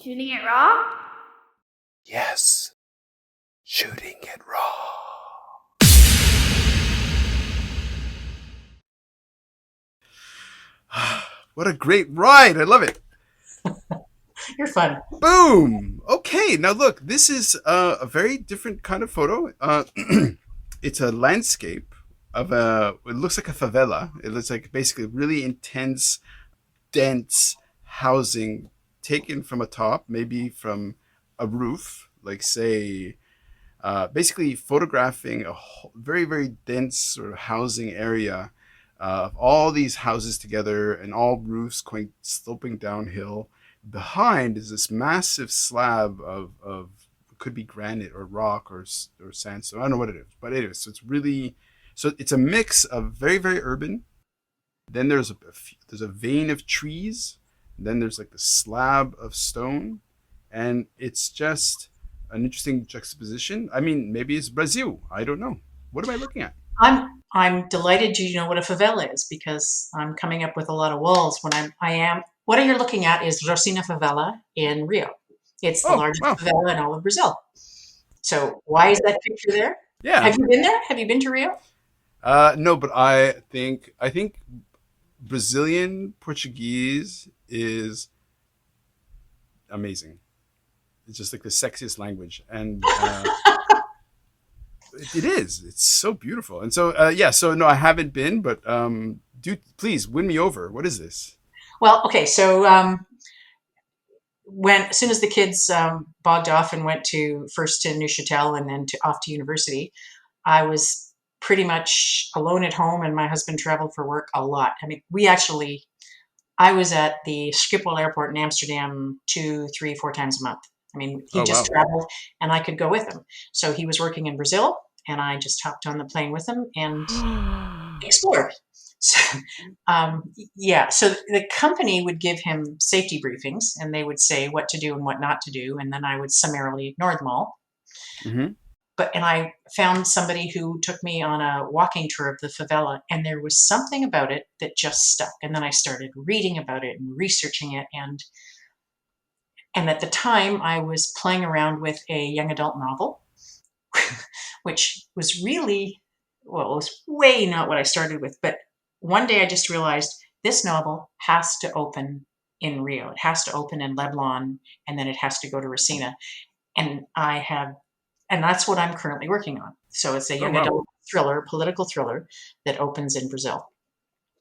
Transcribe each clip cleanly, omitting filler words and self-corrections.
Shooting it raw? Yes. Shooting it raw. What a great ride. I love it. You're fun. Boom. Okay. Now look, this is a very different kind of photo. It's a landscape of it looks like a favela. It looks like basically really intense, dense housing taken from a top, maybe from a roof, like say, basically photographing a very, very dense sort of housing area of all these houses together and all roofs going sloping downhill. Behind is this massive slab of could be granite or rock or sandstone. I don't know what it is, but anyway, so it's a mix of very, very urban. Then there's a vein of trees. Then there's like the slab of stone, and it's just an interesting juxtaposition. I mean, maybe it's Brazil. I don't know. What am I looking at? I'm delighted you know what a favela is because I'm coming up with a lot of walls when I am. What you're looking at is Rosina Favela in Rio. It's the Oh, largest wow. favela in all of Brazil. So why is that picture there? Yeah. Have you been there? Have you been to Rio? No, but I think Brazilian Portuguese is amazing. It's just like the sexiest language, and it is. It's so beautiful, and so yeah. So no, I haven't been, but do please win me over. What is this? Well, okay. So when as soon as the kids bogged off and went to first to Neuchâtel and then off to university, I was pretty much alone at home, and my husband traveled for work a lot. I mean, I was at the Schiphol airport in Amsterdam 2, 3, 4 times a month. I mean, he Oh just wow. traveled and I could go with him. So he was working in Brazil and I just hopped on the plane with him and explored. So, yeah, so the company would give him safety briefings and they would say what to do and what not to do. And then I would summarily ignore them all. Hmm. And I found somebody who took me on a walking tour of the favela, and there was something about it that just stuck. And then I started reading about it and researching it, and at the time I was playing around with a young adult novel, which was really, well, it was way not what I started with. But one day I just realized this novel has to open in Rio. It has to open in Leblon, and then it has to go to Racina. And and that's what I'm currently working on. So it's a Oh young wow. adult thriller, political thriller that opens in Brazil.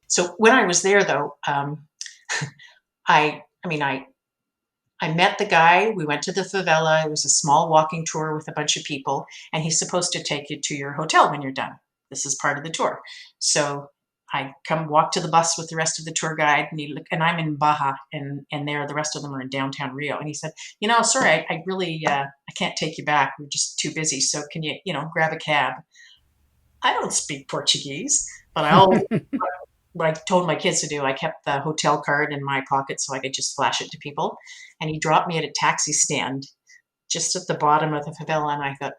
So when I was there, though, I mean, I met the guy. We went to the favela. It was a small walking tour with a bunch of people, and he's supposed to take you to your hotel when you're done. This is part of the tour. So I come walk to the bus with the rest of the tour guide, and I'm in Baja, and there the rest of them are in downtown Rio. And he said, sorry, I really I can't take you back. We're just too busy. So can you grab a cab? I don't speak Portuguese, but what I told my kids to do, I kept the hotel card in my pocket so I could just flash it to people. And he dropped me at a taxi stand just at the bottom of the favela, and I thought,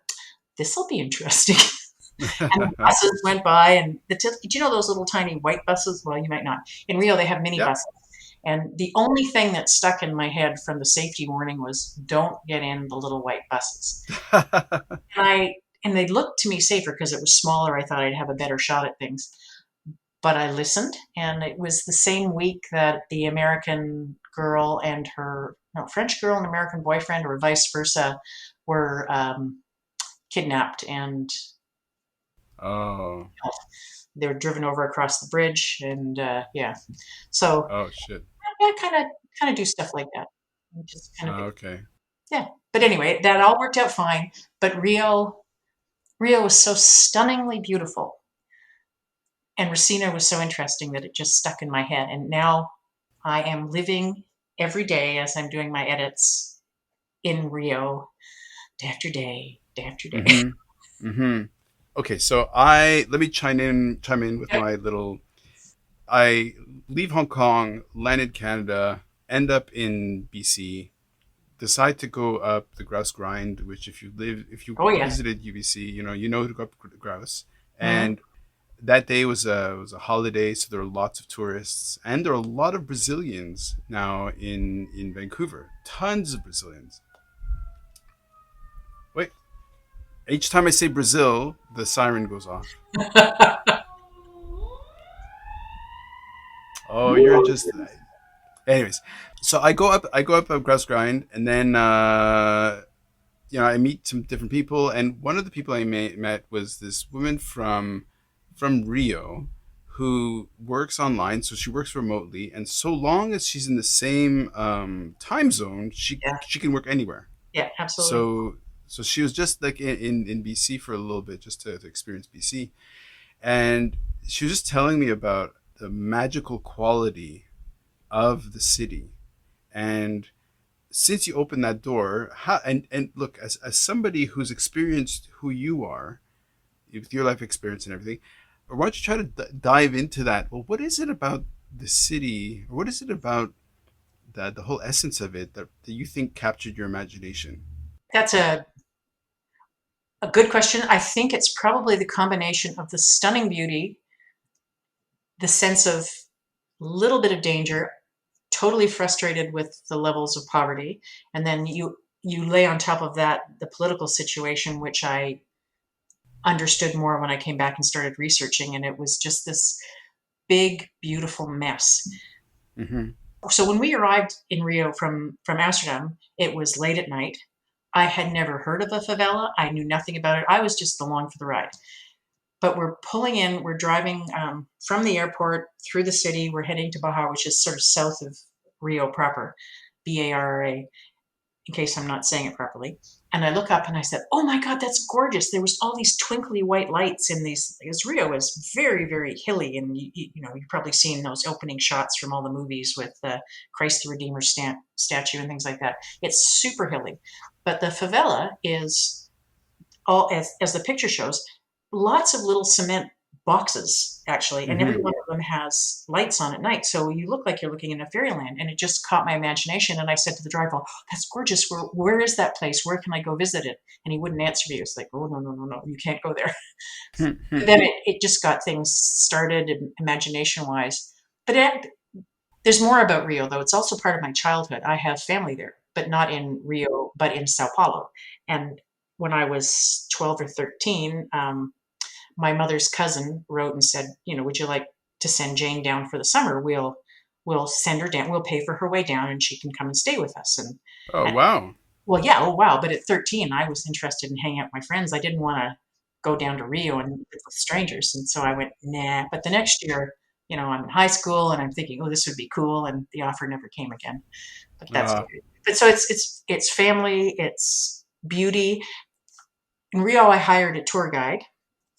this will be interesting. And the buses went by, and did you know those little tiny white buses? Well, you might not. In Rio, they have mini Yep. buses. And the only thing that stuck in my head from the safety warning was, don't get in the little white buses. And they looked to me safer because it was smaller. I thought I'd have a better shot at things. But I listened, and it was the same week that the American girl and her no, French girl and American boyfriend, or vice versa, were kidnapped, and Oh. they were driven over across the bridge, and yeah. So Oh shit. yeah, kind of do stuff like that. Just kind of Okay. yeah. But anyway, that all worked out fine. But Rio was so stunningly beautiful, and Racina was so interesting that it just stuck in my head. And now I am living every day as I'm doing my edits in Rio, day after day, day after day. Mm-hmm. Mm-hmm. Okay, so I let me chime in with my little. I leave Hong Kong, landed Canada, end up in BC, decide to go up the grouse grind, which if you Oh yeah. visited UBC, you know to go up the grouse, Mhm. and that day was a holiday, so there were lots of tourists, and there are a lot of Brazilians now in Vancouver. Tons of Brazilians. Wait, each time I say Brazil, the siren goes off. Oh, you're just. Anyways, so I go up a Grouse Grind, and then I meet some different people, and one of the people I met was this woman from Rio who works online, so she works remotely, and so long as she's in the same time zone, Yeah, she can work anywhere. yeah, absolutely. So she was just like in BC for a little bit just to experience BC, and she was just telling me about the magical quality of the city. And since you opened that door, and look, as somebody who's experienced who you are with your life experience and everything, or why don't you try to dive into that? Well, what is it about the city, or what is it about the whole essence of it that you think captured your imagination? That's a good question. I think it's probably the combination of the stunning beauty, the sense of little bit of danger, totally frustrated with the levels of poverty, and then you lay on top of that the political situation, which I understood more when I came back and started researching, and it was just this big, beautiful mess. Mm-hmm. So when we arrived in Rio from Amsterdam, it was late at night. I had never heard of a favela. I knew nothing about it. I was just along for the ride. But we're pulling in, we're driving from the airport through the city. We're heading to Baja, which is sort of south of Rio proper, Barra, in case I'm not saying it properly. And I look up and I said, "Oh my God, that's gorgeous!" There was all these twinkly white lights in these. Because Rio is very, very hilly, and you've probably seen those opening shots from all the movies with the Christ the Redeemer statue and things like that. It's super hilly, but the favela is all as the picture shows, lots of little cement boxes actually, and every Mm-hmm. one of them has lights on at night. So you look like you're looking in a fairyland, and it just caught my imagination. And I said to the driver, "Oh, that's gorgeous. Where is that place? Where can I go visit it?" And he wouldn't answer me. It was like, "Oh no, no, no, no, you can't go there." But then it just got things started imagination wise. But there's more about Rio, though. It's also part of my childhood. I have family there, but not in Rio, but in Sao Paulo. And when I was 12 or 13, my mother's cousin wrote and said, "Would you like to send Jane down for the summer? We'll send her down. We'll pay for her way down, and she can come and stay with us." Oh And wow. well, yeah, oh wow. But at 13, I was interested in hanging out with my friends. I didn't want to go down to Rio and live with strangers, and so I went, nah. But the next year, I'm in high school, and I'm thinking, oh, this would be cool, and the offer never came again. But that's Uh, okay. But so it's family, it's beauty. In Rio, I hired a tour guide,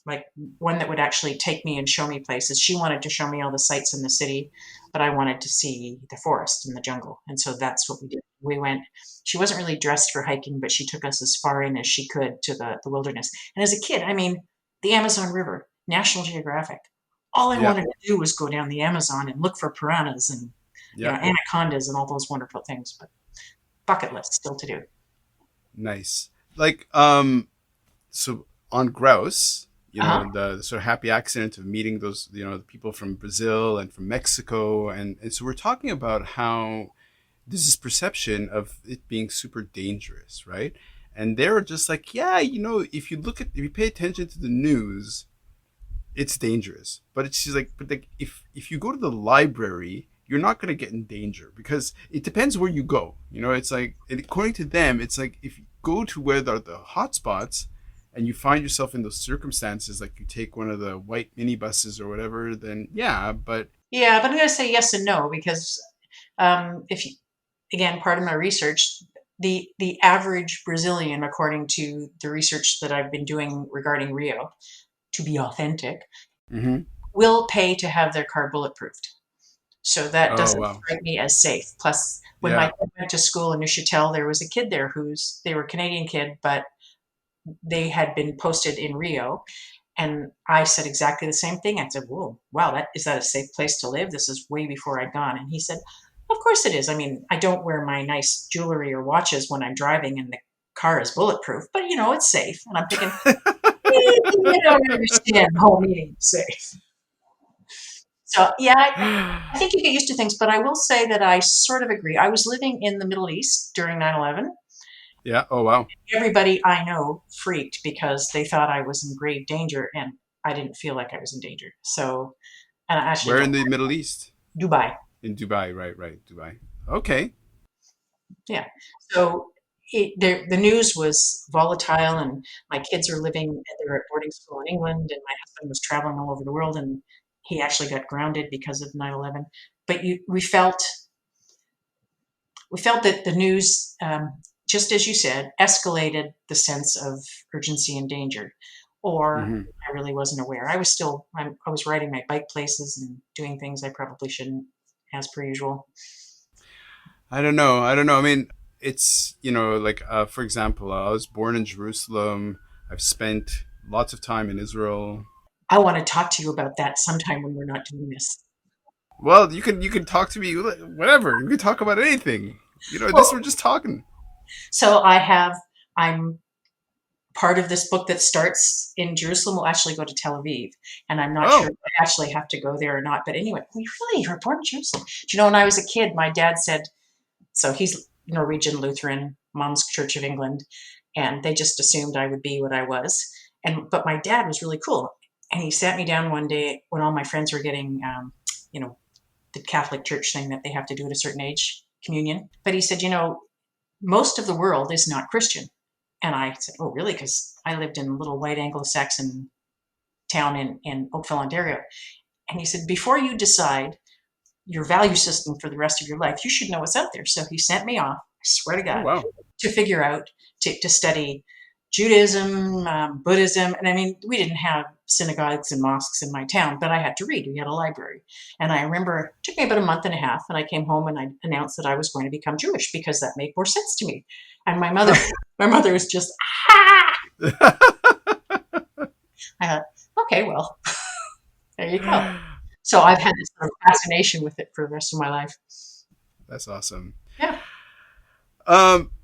like one that would actually take me and show me places. She wanted to show me all the sights in the city, but I wanted to see the forest and the jungle. And so that's what we did. We went, she wasn't really dressed for hiking, but she took us as far in as she could to the wilderness. And as a kid, I mean, the Amazon River, National Geographic, all I yeah. wanted to do was go down the Amazon and look for piranhas and, Yeah. anacondas and all those wonderful things. But bucket list still to do. Nice. Like so on grouse, Uh-huh. the sort of happy accident of meeting those, the people from Brazil and from Mexico, and so we're talking about how there's this perception of it being super dangerous, right? And they're just like, yeah, if you pay attention to the news, it's dangerous. But it's just like, but like, if you go to the library, you're not going to get in danger because it depends where you go. It's like, according to them, it's like if you go to where the hot spots, and you find yourself in those circumstances, like you take one of the white minibuses or whatever, then yeah. But Yeah, but I'm going to say yes and no because if you, again, part of my research, the average Brazilian, according to the research that I've been doing regarding Rio, to be authentic, mm-hmm. will pay to have their car bulletproofed. So that Oh doesn't wow, strike me as safe. Plus, when my yeah, kid went to school in Neuchâtel, there was a kid there they were a Canadian kid, but they had been posted in Rio. And I said exactly the same thing. I said, "Whoa, wow, is that a safe place to live?" This is way before I'd gone. And he said, "Of course it is. I mean, I don't wear my nice jewelry or watches when I'm driving and the car is bulletproof, but it's safe." And I'm thinking, You don't understand the whole meaning of safe. So yeah, I think you get used to things, but I will say that I sort of agree. I was living in the Middle East during 9/11. Yeah. Oh wow. Everybody I know freaked because they thought I was in grave danger, and I didn't feel like I was in danger. So, and I actually Where in don't. the Middle East? Dubai. In Dubai. Right. Right. Dubai. Okay. Yeah. So the news was volatile, and my kids are living, they were at boarding school in England, and my husband was traveling all over the world, and he actually got grounded because of 9/11. But we felt that the news, just as you said, escalated the sense of urgency and danger. Or Hmm. I really wasn't aware. I was riding my bike places and doing things I probably shouldn't, as per usual. I don't know. I don't know. I mean, it's like for example, I was born in Jerusalem. I've spent lots of time in Israel. I want to talk to you about that sometime when we're not doing this. Well, you can talk to me whatever. You can talk about anything. This we're Well, just talking. so I'm part of this book that starts in Jerusalem will actually go to Tel Aviv, and I'm not sure Oh, if I actually have to go there or not. But anyway, you were born in Jerusalem. Do you know when I was a kid, my dad said, so he's Norwegian Lutheran, Mom's Church of England, and they just assumed I would be what I was. But my dad was really cool, and he sat me down one day when all my friends were getting, you know, the Catholic Church thing that they have to do at a certain age, communion. But he said, most of the world is not Christian. And I said, oh, really? Because I lived in a little white Anglo-Saxon town in Oakville, Ontario. And he said, before you decide your value system for the rest of your life, you should know what's out there. So he sent me off, I swear to oh God, wow. to figure out, to study Judaism, Buddhism. And I mean, we didn't have synagogues and mosques in my town, but I had to read. We had a library. And I remember it took me about a month and a half, and I came home and I announced that I was going to become Jewish because that made more sense to me. And my mother, my mother was just, ah! I thought, okay, well, there you go. So I've had this sort of fascination with it for the rest of my life. That's awesome. Yeah.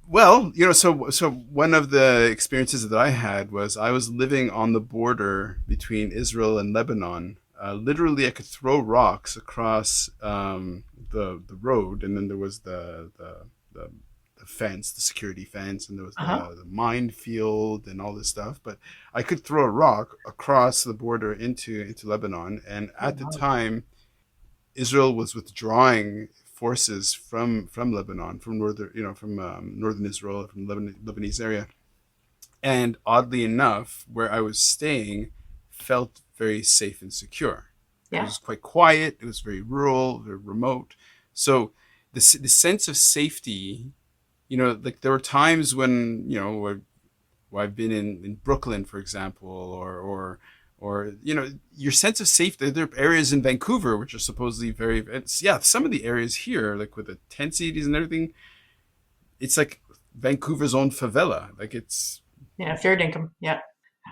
Well, so one of the experiences that I had was I was living on the border between Israel and Lebanon. Literally, I could throw rocks across the road, and then there was the fence, the security fence, and there was Uh-huh. the minefield and all this stuff. But I could throw a rock across the border into Lebanon, and Oh, at the wow. time Israel was withdrawing forces from Lebanon, from northern Israel, from the Lebanese area, and oddly enough, where I was staying felt very safe and secure. It Yeah. was quite quiet. It was very rural, very remote. So the sense of safety, like there were times when where I've been in Brooklyn, for example, or your sense of safety. There are areas in Vancouver which are supposedly yeah, some of the areas here, like with the tent cities and everything, it's like Vancouver's own favela. Like it's Yeah. Fair dinkum. Yeah.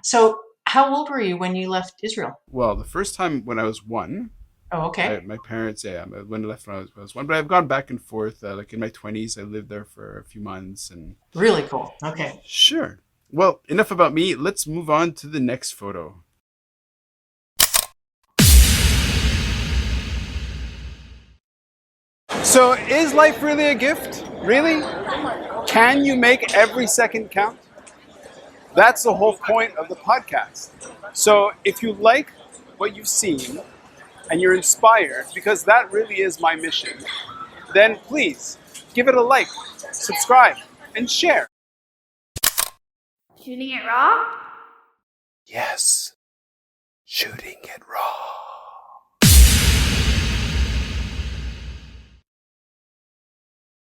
So how old were you when you left Israel? well, the first time when I was one, Oh, okay. my parents, yeah, when I left when I was one, but I've gone back and forth. Like in my 20s, I lived there for a few months, and Really cool. Okay. sure. Well, enough about me. Let's move on to the next photo. So, is life really a gift? Really? Can you make every second count? That's the whole point of the podcast. So, if you like what you've seen and you're inspired, because that really is my mission, then please give it a like, subscribe, and share. Shooting it raw? Yes.